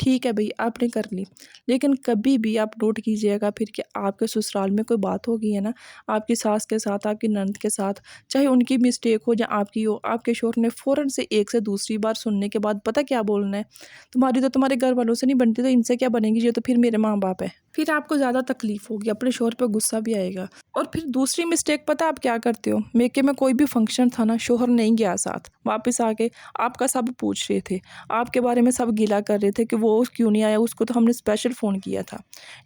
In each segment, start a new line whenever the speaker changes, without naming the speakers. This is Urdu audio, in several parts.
ٹھیک ہے بھئی آپ نے کر لی، لیکن کبھی بھی آپ نوٹ کیجئے گا پھر کہ آپ کے سسرال میں کوئی بات ہو گئی ہے نا آپ کی ساس کے ساتھ، آپ کی نند کے ساتھ، چاہے ان کی مسٹیک ہو یا آپ کی ہو، آپ کے شوہر نے فوراً سے ایک سے دوسری بار سننے کے بعد پتہ کیا بولنا ہے، تمہاری تو تمہارے گھر والوں سے نہیں بنتی تو ان سے کیا بنے گی، یہ تو پھر میرے ماں باپ ہے۔ پھر آپ کو زیادہ تکلیف ہوگی، اپنے شوہر پہ غصہ بھی آئے گا۔ اور پھر دوسری مسٹیک پتہ آپ کیا کرتے ہو، میکے میں کوئی بھی فنکشن تھا نا، شوہر نہیں گیا ساتھ، واپس آ کے آپ کا سب پوچھ رہے تھے، آپ کے بارے میں سب گیلا کر رہے تھے کہ وہ کیوں نہیں آیا، اس کو تو ہم نے اسپیشل فون کیا تھا۔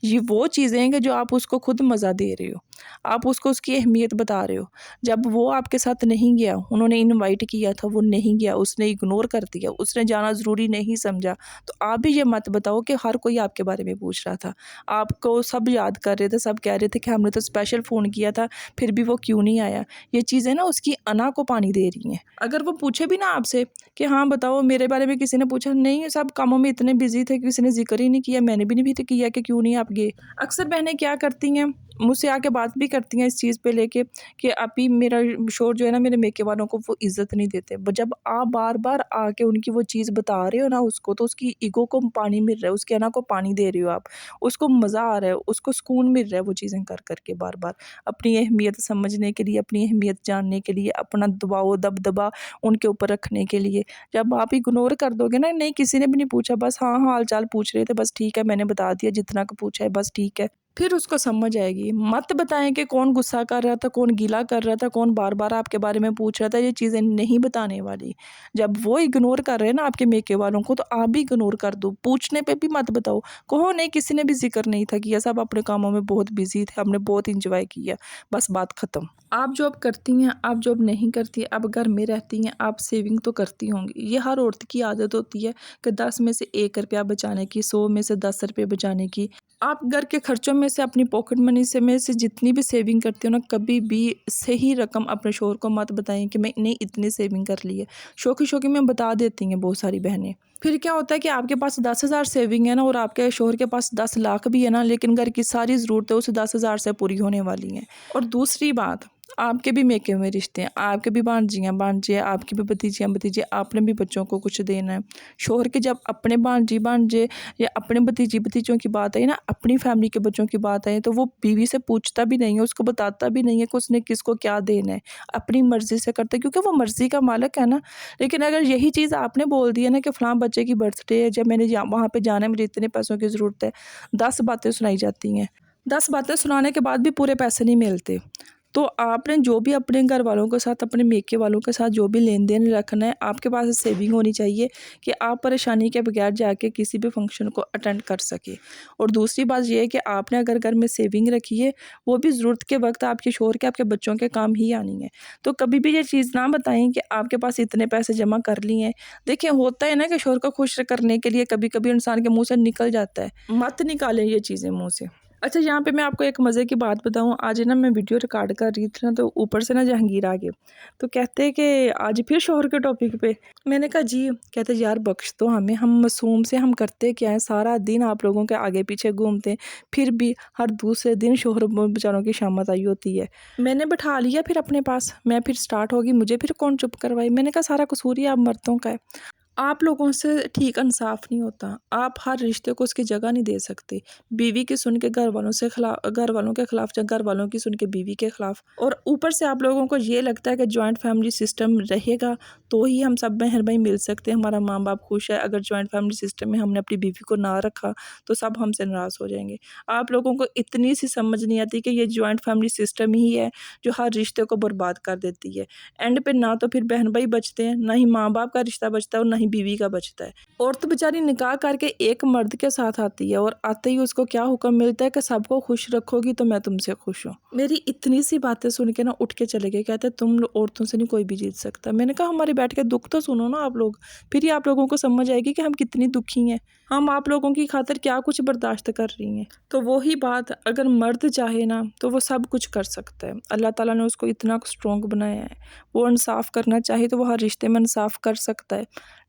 یہ وہ چیزیں ہیں کہ جو آپ اس کو خود مزہ دے رہے ہو، آپ اس کو اس کی اہمیت بتا رہے ہو۔ جب وہ آپ کے ساتھ نہیں گیا، انہوں نے انوائٹ کیا تھا، وہ نہیں گیا، اس نے اگنور کر دیا، اس نے جانا ضروری نہیں سمجھا، تو آپ بھی یہ مت بتاؤ کہ ہر کوئی آپ کے بارے میں پوچھ رہا تھا، آپ کو سب یاد کر رہے تھے، سب کہہ رہے تھے کہ ہم نے تو اسپیشل فون کیا تھا، پھر بھی وہ کیوں نہیں آیا۔ یہ چیزیں نا اس کی انا کو پانی دے رہی ہیں۔ اگر وہ پوچھے بھی نا آپ سے کہ ہاں بتاؤ میرے بارے میں کسی نے پوچھا، نہیں سب کاموں میں اتنے بزی تھے کسی نے ذکر ہی نہیں کیا، میں نے بھی نہیں کیا کہ کیوں نہیں آپ گئے۔ اکثر بہنیں کیا کرتی ہیں، مجھ سے آ کے بات بھی کرتی ہیں اس چیز پہ لے کے کہ ابھی میرا شوہر جو ہے نا میرے میکے والوں کو وہ عزت نہیں دیتے، جب آپ بار بار آ کے ان کی وہ چیز بتا رہے ہو نا اس کو، تو اس کی ایگو کو پانی مل رہا ہے، اس کے انا کو پانی دے رہے ہو آپ، اس کو مزہ آ رہا ہے، اس کو سکون مل رہا ہے وہ چیزیں کر کر کے بار بار، اپنی اہمیت سمجھنے کے لیے، اپنی اہمیت جاننے کے لیے، اپنا دباؤ دبدبا ان کے اوپر رکھنے کے لیے۔ جب آپ اگنور کر دو گے نا، نہیں کسی نے بھی نہیں پوچھا، بس ہاں حال چال پوچھ رہے تھے، بس ٹھیک ہے میں نے بتا دیا جتنا کو پوچھا ہے، بس ٹھیک ہے، پھر اس کو سمجھ آئے گی۔ مت بتائیں کہ کون غصہ کر رہا تھا، کون گیلا کر رہا تھا، کون بار بار آپ کے بارے میں پوچھ رہا تھا، یہ چیزیں نہیں بتانے والی۔ جب وہ اگنور کر رہے ہیں نا آپ کے میکے والوں کو، تو آپ بھی اگنور کر دو، پوچھنے پہ بھی مت بتاؤ، کہو نہیں کسی نے بھی ذکر نہیں تھا کیا، سب اپنے کاموں میں بہت بزی تھے، ہم نے بہت انجوائے کیا، بس بات ختم۔ آپ جاب کرتی ہیں، آپ جاب نہیں کرتی، آپ گھر میں رہتی ہیں، آپ سیونگ تو کرتی ہوں گی۔ یہ ہر عورت کی عادت ہوتی ہے کہ 10 میں سے 1 روپیہ بچانے کی، 100 میں سے 10 روپے بچانے کی۔ آپ گھر کے خرچوں میں سے اپنی پاکٹ منی سے جتنی بھی سیونگ کرتی ہو نا، کبھی بھی صحیح رقم اپنے شوہر کو مت بتائیں کہ میں نے اتنی سیونگ کر لی ہے۔ شوخی شوخی میں بتا دیتی ہیں بہت ساری بہنیں۔ پھر کیا ہوتا ہے کہ آپ کے پاس 10,000 سیونگ ہے نا، اور آپ کے شوہر کے پاس 10 لاکھ بھی ہے نا، لیکن گھر کی ساری ضرورتیں اس 10,000 سے پوری ہونے والی ہیں۔ اور دوسری بات، آپ کے بھی میکے میں رشتے ہیں، آپ کے بھی بھانجیاں بھانجے، آپ کی بھی بھتیجیاں بھتیجے، آپ نے بھی بچوں کو کچھ دینا ہے۔ شوہر کے جب اپنے بھانجی بھانجے یا اپنے بھتیجی بھتیجوں کی بات آئی نا، اپنی فیملی کے بچوں کی بات آئی، تو وہ بیوی سے پوچھتا بھی نہیں ہے، اس کو بتاتا بھی نہیں ہے کہ اس نے کس کو کیا دینا ہے، اپنی مرضی سے کرتا ہے، کیونکہ وہ مرضی کا مالک ہے نا۔ لیکن اگر یہی چیز آپ نے بول دی ہے نا کہ فلاں بچے کی برتھ ڈے ہے، جب میں نے وہاں پہ جانا ہے، مجھے اتنے پیسوں کی ضرورت ہے، 10 باتیں سنائی جاتی ہیں، 10 باتیں سنانے کے بعد بھی پورے پیسے نہیں ملتے۔ تو آپ نے جو بھی اپنے گھر والوں کے ساتھ، اپنے میکے والوں کے ساتھ جو بھی لین دین رکھنا ہے، آپ کے پاس سیونگ ہونی چاہیے کہ آپ پریشانی کے بغیر جا کے کسی بھی فنکشن کو اٹینڈ کر سکے۔ اور دوسری بات یہ ہے کہ آپ نے اگر گھر میں سیونگ رکھی ہے، وہ بھی ضرورت کے وقت آپ کے شوہر کے، آپ کے بچوں کے کام ہی آنی ہے۔ تو کبھی بھی یہ چیز نہ بتائیں کہ آپ کے پاس اتنے پیسے جمع کر لیے ہیں۔ دیکھیں ہوتا ہے نا کہ شوہر کو خوش کرنے کے لیے کبھی کبھی انسان کے منہ سے نکل جاتا ہے، مت نکالیں یہ چیزیں منہ سے۔ اچھا یہاں پہ میں آپ کو ایک مزے کی بات بتاؤں، آج نا میں ویڈیو ریکارڈ کر رہی تھی نا، تو اوپر سے نا جہانگیر آ گئے، تو کہتے کہ آج پھر شوہر کے ٹاپک پہ۔ میں نے کہا جی، کہتے یار بخش دو ہمیں، ہم معصوم سے ہم کرتے کیا ہے، سارا دن آپ لوگوں کے آگے پیچھے گھومتے ہیں، پھر بھی ہر دوسرے دن شوہر بیچاروں کی شامت آئی ہوتی ہے۔ میں نے بٹھا لیا پھر اپنے پاس، میں پھر سٹارٹ ہوگی، مجھے پھر کون چپ کروائی۔ میں نے کہا سارا قصور ہی آپ مردوں کا ہے، آپ لوگوں سے ٹھیک انصاف نہیں ہوتا، آپ ہر رشتے کو اس کی جگہ نہیں دے سکتے، بیوی کی سن کے گھر والوں کے خلاف یا گھر والوں کی سن کے بیوی کے خلاف۔ اور اوپر سے آپ لوگوں کو یہ لگتا ہے کہ جوائنٹ فیملی سسٹم رہے گا تو ہی ہم سب بہن بھائی مل سکتے ہیں، ہمارا ماں باپ خوش ہے، اگر جوائنٹ فیملی سسٹم میں ہم نے اپنی بیوی کو نہ رکھا تو سب ہم سے ناراض ہو جائیں گے۔ آپ لوگوں کو اتنی سی سمجھ نہیں آتی کہ یہ جوائنٹ فیملی سسٹم ہی ہے جو ہر رشتے کو برباد کر دیتی ہے۔ اینڈ پہ نہ تو پھر بہن بھائی بچتے ہیں، نہ ہی ماں باپ کا رشتہ بچتا ہے، اور نہ ہی بیوی کا بچتا ہے۔ عورت بیچاری نکاح کر کے ایک مرد کے ساتھ آتی ہے، اور آتے ہی اس کو کیا حکم ملتا ہے کہ سب کو خوش رکھو گی تو میں تم سے خوش ہوں۔ میری اتنی سی باتیں سن کے نا اٹھ کے چلے گئے، کہتے تم عورتوں سے نہیں کوئی بھی جیت سکتا۔ میں نے کہا ہمارے بیٹھ کے دکھ تو سنو نا آپ لوگ، پھر ہی آپ لوگوں کو سمجھ آئے گی کہ ہم کتنی دکھی ہیں، ہم آپ لوگوں کی خاطر کیا کچھ برداشت کر رہی ہیں۔ تو وہی بات، اگر مرد چاہے نا تو وہ سب کچھ کر سکتا ہے، اللہ تعالیٰ نے اس کو اتنا اسٹرانگ بنایا ہے، وہ انصاف کرنا چاہے تو وہ ہر رشتے میں انصاف کر سکتا ہے،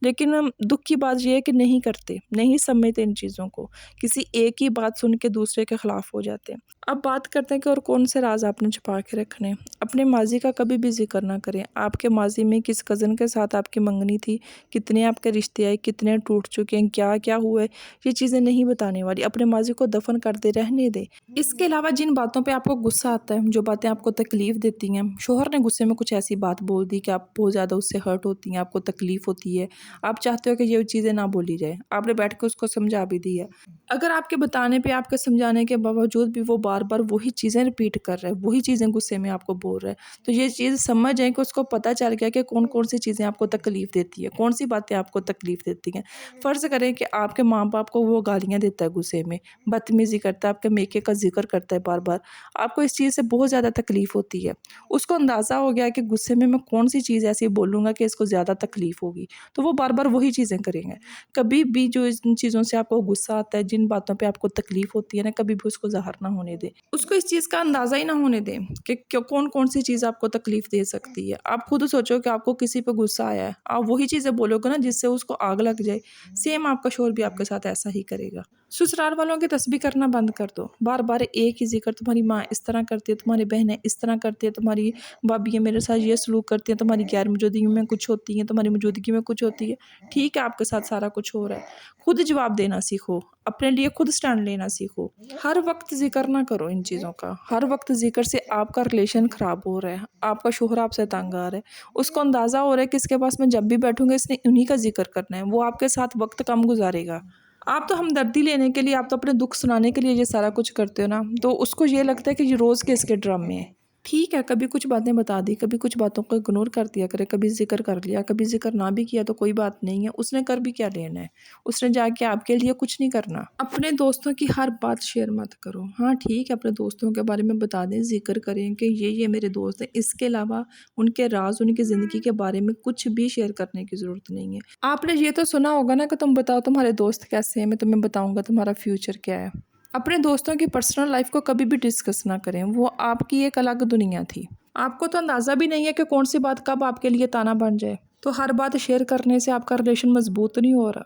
لیکن دکھ کی بات یہ ہے کہ نہیں کرتے، نہیں سمجھتے ان چیزوں کو، کسی ایک ہی بات سن کے دوسرے کے خلاف ہو جاتے ہیں۔ اب بات کرتے ہیں کہ اور کون سے راز آپ نے چھپا کے رکھنے۔ اپنے ماضی کا کبھی بھی ذکر نہ کریں۔ آپ کے ماضی میں کس کزن کے ساتھ آپ کی منگنی تھی، کتنے آپ کے رشتے آئے، کتنے ٹوٹ چکے ہیں، کیا کیا ہوئے، یہ چیزیں نہیں بتانے والی۔ اپنے ماضی کو دفن کر دے، رہنے دے۔ اس کے علاوہ جن باتوں پہ آپ کو غصہ آتا ہے، جو باتیں آپ کو تکلیف دیتی ہیں، شوہر نے غصے میں کچھ ایسی بات بول دی کہ آپ بہت زیادہ اس سے ہرٹ ہوتی ہیں، آپ کو تکلیف ہوتی ہے، آپ چاہتے ہو کہ یہ چیزیں نہ بولی جائے، آپ نے بیٹھ کے اس کو سمجھا بھی دی ہے، اگر آپ کے بتانے پہ، آپ کے سمجھانے کے باوجود بھی وہ بار بار وہی چیزیں ریپیٹ کر رہے ہیں، وہی چیزیں غصے میں آپ کو بول رہے ہیں، تو یہ چیز سمجھ جائیں کہ اس کو پتہ چل گیا کہ کون کون سی چیزیں آپ کو تکلیف دیتی ہے، کون سی باتیں آپ کو تکلیف دیتی ہیں۔ فرض کریں کہ آپ کے ماں باپ کو وہ گالیاں دیتا ہے غصے میں، بدتمیزی کرتا ہے، آپ کے میکے کا ذکر کرتا ہے بار بار، آپ کو اس چیز سے بہت زیادہ تکلیف ہوتی ہے، اس کو اندازہ ہو گیا کہ غصے میں کون سی چیز ایسی بولوں گا کہ اس کو زیادہ تکلیف ہوگی، تو وہ بار بار وہی چیزیں کریں گے۔ کبھی بھی جو ان چیزوں سے آپ کو غصہ آتا ہے، جن باتوں پہ آپ کو تکلیف ہوتی ہے نا، کبھی بھی اس کو ظاہر نہ ہونے دیں، اس کو اس چیز کا اندازہ ہی نہ ہونے دیں کہ کون کون سی چیز آپ کو تکلیف دے سکتی ہے۔ آپ خود سوچو کہ آپ کو کسی پہ غصہ آیا ہے، آپ وہی چیزیں بولو گے نا جس سے اس کو آگ لگ جائے، سیم آپ کا شوہر بھی آپ کے ساتھ ایسا ہی کرے گا۔ سسرال والوں کی تسبیح کرنا بند کر دو، بار بار ایک ہی ذکر، تمہاری ماں اس طرح کرتی ہے، تمہاری بہنیں اس طرح کرتی ہے، تمہاری بھابیاں میرے ساتھ یہ سلوک کرتی ہیں، تمہاری غیر موجودگی میں کچھ ہوتی ہیں، تمہاری موجودگی میں کچھ ہوتی ہے۔ ٹھیک ہے، آپ کے ساتھ سارا کچھ ہو رہا ہے، خود جواب دینا سیکھو، اپنے لیے خود سٹینڈ لینا سیکھو۔ ہر وقت ذکر نہ کرو ان چیزوں کا، ہر وقت ذکر سے آپ کا ریلیشن خراب ہو رہا ہے، آپ کا شوہر آپ سے تنگ آ رہا ہے، اس کو اندازہ ہو رہا ہے کہ اس کے پاس میں جب بھی بیٹھوں گا اس نے انہی کا ذکر کرنا ہے، وہ آپ کے ساتھ وقت کم گزارے گا۔ آپ تو ہمدردی لینے کے لیے، آپ تو اپنے دکھ سنانے کے لیے یہ سارا کچھ کرتے ہو نا، تو اس کو یہ لگتا ہے کہ یہ روز کے اس کے ڈرامے ہیں۔ ٹھیک ہے، کبھی کچھ باتیں بتا دی، کبھی کچھ باتوں کو اگنور کر دیا کرے، کبھی ذکر کر لیا، کبھی ذکر نہ بھی کیا تو کوئی بات نہیں ہے، اس نے کر بھی کیا لینا ہے، اس نے جا کے آپ کے لیے کچھ نہیں کرنا۔ اپنے دوستوں کی ہر بات شیئر مت کرو۔ ہاں ٹھیک ہے، اپنے دوستوں کے بارے میں بتا دیں، ذکر کریں کہ یہ میرے دوست ہیں، اس کے علاوہ ان کے راز، ان کی زندگی کے بارے میں کچھ بھی شیئر کرنے کی ضرورت نہیں ہے۔ آپ نے یہ تو سنا ہوگا نا کہ تم بتاؤ تمہارے دوست کیسے ہیں، میں تمہیں بتاؤں گا تمہارا فیوچر کیا ہے۔ اپنے دوستوں کی پرسنل لائف کو کبھی بھی ڈسکس نہ کریں، وہ آپ کی ایک الگ دنیا تھی، آپ کو تو اندازہ بھی نہیں ہے کہ کون سی بات کب آپ کے لیے تانا بن جائے، تو ہر بات شیئر کرنے سے آپ کا ریلیشن مضبوط نہیں ہو رہا۔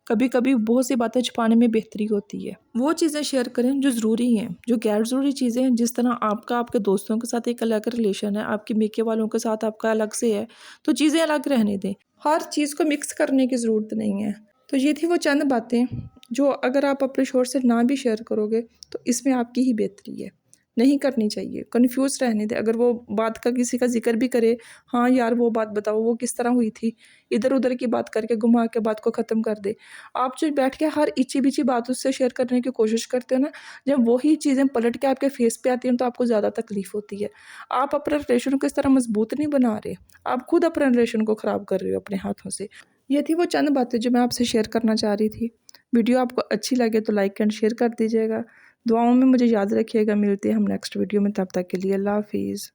کبھی کبھی بہت سی باتیں چھپانے میں بہتری ہوتی ہے، وہ چیزیں شیئر کریں جو ضروری ہیں، جو غیر ضروری چیزیں ہیں، جس طرح آپ کا آپ کے دوستوں کے ساتھ ایک الگ ریلیشن ہے، آپ کے میکے والوں کے ساتھ آپ کا الگ سے ہے، تو چیزیں الگ رہنے دیں، ہر چیز کو مکس کرنے کی ضرورت نہیں ہے۔ تو یہ تھی وہ چند باتیں جو اگر آپ اپنے شوہر سے نہ بھی شیئر کرو گے تو اس میں آپ کی ہی بہتری ہے، نہیں کرنی چاہیے، کنفیوز رہنے دے۔ اگر وہ بات کا کسی کا ذکر بھی کرے، ہاں یار وہ بات بتاؤ وہ کس طرح ہوئی تھی، ادھر ادھر کی بات کر کے گھما کے بات کو ختم کر دے۔ آپ جو بیٹھ کے ہر اچھی بیچی بات اس سے شیئر کرنے کی کوشش کرتے ہو نا، جب وہی چیزیں پلٹ کے آپ کے فیس پہ آتی ہیں تو آپ کو زیادہ تکلیف ہوتی ہے۔ آپ اپنے ریلیشن کو اس طرح مضبوط نہیں بنا رہے، آپ خود اپنے ریلیشن کو خراب کر رہے ہو اپنے ہاتھوں سے۔ یہ تھی وہ چند باتیں جو میں آپ سے شیئر کرنا چاہ رہی تھی۔ ویڈیو آپ کو اچھی لگے تو لائک اینڈ شیئر کر دیجیے گا، دعاؤں میں مجھے یاد رکھیے گا، ملتے ہیں ہم نیکسٹ ویڈیو میں، تب تک کے لیے اللہ حافظ۔